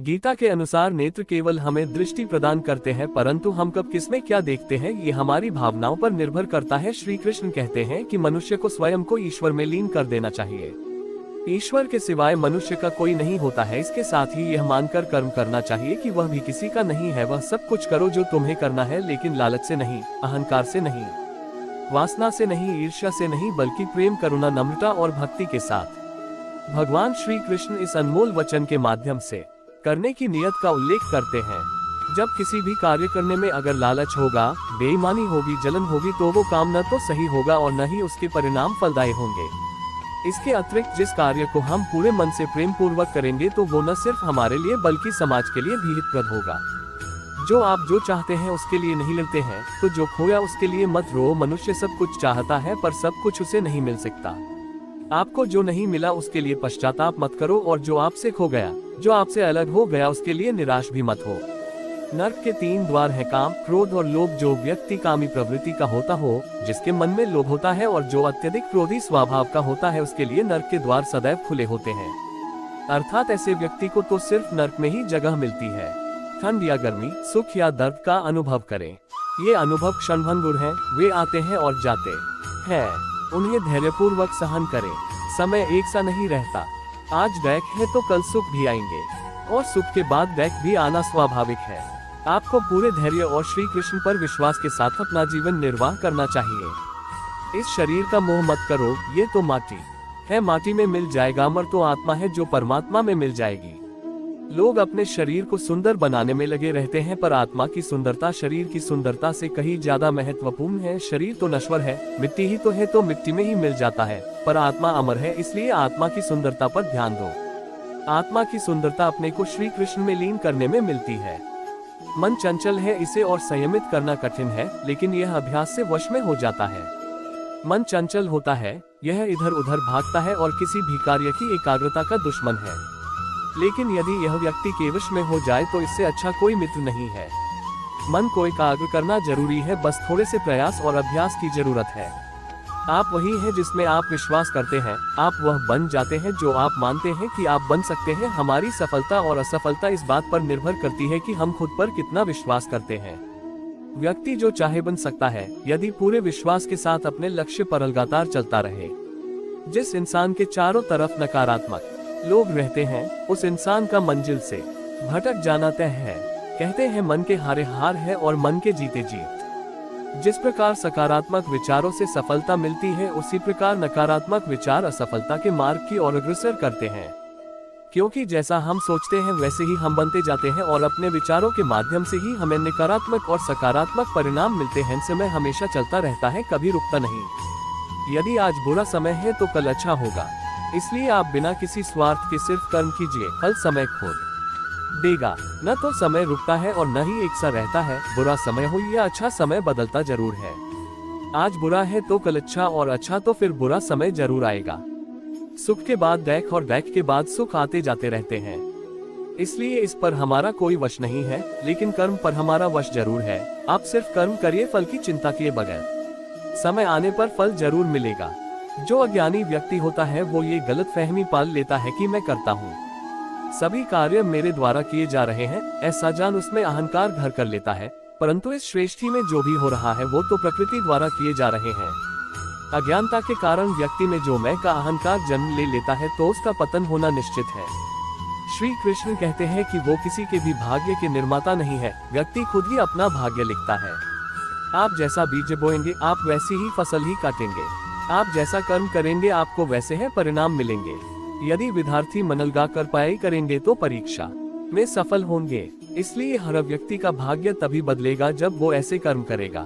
गीता के अनुसार नेत्र केवल हमें दृष्टि प्रदान करते हैं, परंतु हम कब किसमें क्या देखते हैं ये हमारी भावनाओं पर निर्भर करता है। श्री कृष्ण कहते हैं कि मनुष्य को स्वयं को ईश्वर में लीन कर देना चाहिए। ईश्वर के सिवाय मनुष्य का कोई नहीं होता है। इसके साथ ही यह मानकर कर्म करना चाहिए कि वह भी किसी का नहीं है। वह सब कुछ करो जो तुम्हें करना है, लेकिन लालच से नहीं, अहंकार से नहीं, वासना से नहीं, ईर्ष्या से नहीं, बल्कि प्रेम, करुणा, नम्रता और भक्ति के साथ। भगवान श्री कृष्ण इस अनमोल वचन के माध्यम से करने की नियत का उल्लेख करते हैं। जब किसी भी कार्य करने में अगर लालच होगा, बेईमानी होगी, जलन होगी, तो वो काम न तो सही होगा और न ही उसके परिणाम फलदायी होंगे। इसके अतिरिक्त जिस कार्य को हम पूरे मन से प्रेम पूर्वक करेंगे तो वो न सिर्फ हमारे लिए बल्कि समाज के लिए भी हितप्रद होगा। जो चाहते हैं उसके लिए नहीं लड़ते हैं, तो जो खोया उसके लिए मत रो। मनुष्य सब कुछ चाहता है पर सब कुछ उसे नहीं मिल सकता। आपको जो नहीं मिला उसके लिए पश्चाताप मत करो, और जो आपसे खो गया, जो आपसे अलग हो गया, उसके लिए निराश भी मत हो। नर्क के 3 द्वार हैं, काम, क्रोध और लोभ। जो व्यक्ति कामी प्रवृत्ति का होता हो, जिसके मन में लोभ होता है और जो अत्यधिक क्रोधी स्वभाव का होता है, उसके लिए नर्क के द्वार सदैव खुले होते हैं। अर्थात ऐसे व्यक्ति को तो सिर्फ नर्क में ही जगह मिलती है। ठंड या गर्मी, सुख या दर्द का अनुभव करें। ये अनुभव क्षणभंगुर हैं, वे आते हैं और जाते हैं। उन्हें धैर्यपूर्वक सहन करें। समय एक सा नहीं रहता। आज दैख है तो कल सुख भी आएंगे, और सुख के बाद दैख भी आना स्वाभाविक है। आपको पूरे धैर्य और श्री कृष्ण पर विश्वास के साथ अपना जीवन निर्वाह करना चाहिए। इस शरीर का मोह मत करो, ये तो माटी है, माटी में मिल जाएगा। अमर तो आत्मा है जो परमात्मा में मिल जाएगी। लोग अपने शरीर को सुंदर बनाने में लगे रहते हैं, पर आत्मा की सुंदरता शरीर की सुंदरता से कहीं ज्यादा महत्वपूर्ण है। शरीर तो नश्वर है, मिट्टी ही तो है, तो मिट्टी में ही मिल जाता है, पर आत्मा अमर है। इसलिए आत्मा की सुंदरता पर ध्यान दो। आत्मा की सुंदरता अपने को श्री कृष्ण में लीन करने में मिलती है। मन चंचल है, इसे और संयमित करना कठिन है, लेकिन यह अभ्यास से वश में हो जाता है। मन चंचल होता है, यह इधर उधर भागता है और किसी भी कार्य की एकाग्रता का दुश्मन है। लेकिन यदि यह व्यक्ति के वश में हो जाए तो इससे अच्छा कोई मित्र नहीं है। मन को एकाग्र करना जरूरी है, बस थोड़े से प्रयास और अभ्यास की जरूरत है। आप वही हैं जिसमें आप विश्वास करते हैं, आप वह बन जाते हैं जो आप मानते हैं कि आप बन सकते हैं। हमारी सफलता और असफलता इस बात पर निर्भर करती है कि हम खुद पर कितना विश्वास करते हैं। व्यक्ति जो चाहे बन सकता है, यदि पूरे विश्वास के साथ अपने लक्ष्य पर लगातार चलता रहे। जिस इंसान के चारों तरफ नकारात्मक लोग रहते हैं, उस इंसान का मंजिल से भटक जाना तय है। कहते हैं मन के हारे हार है और मन के जीते जीत। जिस प्रकार सकारात्मक विचारों से सफलता मिलती है, उसी प्रकार नकारात्मक विचार असफलता के मार्ग की ओर अग्रसर करते हैं। क्योंकि जैसा हम सोचते हैं वैसे ही हम बनते जाते हैं, और अपने विचारों के माध्यम से ही हमें नकारात्मक और सकारात्मक परिणाम मिलते हैं। समय हमेशा चलता रहता है, कभी रुकता नहीं। यदि आज बुरा समय है तो कल अच्छा होगा। इसलिए आप बिना किसी स्वार्थ के सिर्फ कर्म कीजिए, फल समय खोद देगा। न तो समय रुकता है और न ही एक सा रहता है। बुरा समय हो या अच्छा समय, बदलता जरूर है। आज बुरा है तो कल अच्छा, और अच्छा तो फिर बुरा समय जरूर आएगा। सुख के बाद दैख और दैख के बाद सुख आते जाते रहते हैं। इसलिए इस पर हमारा कोई वश नहीं है, लेकिन कर्म पर हमारा वश जरूर है। आप सिर्फ कर्म करिए, फल की चिंता किए बगैर। समय आने पर फल जरूर मिलेगा। जो अज्ञानी व्यक्ति होता है वो ये गलत फहमी पाल लेता है कि मैं करता हूँ, सभी कार्य मेरे द्वारा किए जा रहे हैं, ऐसा जान उसमें अहंकार घर कर लेता है। परंतु इस श्रेष्ठी में जो भी हो रहा है वो तो प्रकृति द्वारा किए जा रहे हैं। अज्ञानता के कारण व्यक्ति में जो मैं का अहंकार जन्म ले लेता है तो उसका पतन होना निश्चित है। श्री कृष्ण कहते हैं कि वो किसी के भी भाग्य के निर्माता नहीं है, व्यक्ति खुद ही अपना भाग्य लिखता है। आप जैसा बीज बोएंगे आप वैसी ही फसल ही काटेंगे। आप जैसा कर्म करेंगे आपको वैसे है परिणाम मिलेंगे। यदि विद्यार्थी मन लगा कर पढ़ाई करेंगे तो परीक्षा में सफल होंगे। इसलिए हर व्यक्ति का भाग्य तभी बदलेगा जब वो ऐसे कर्म करेगा।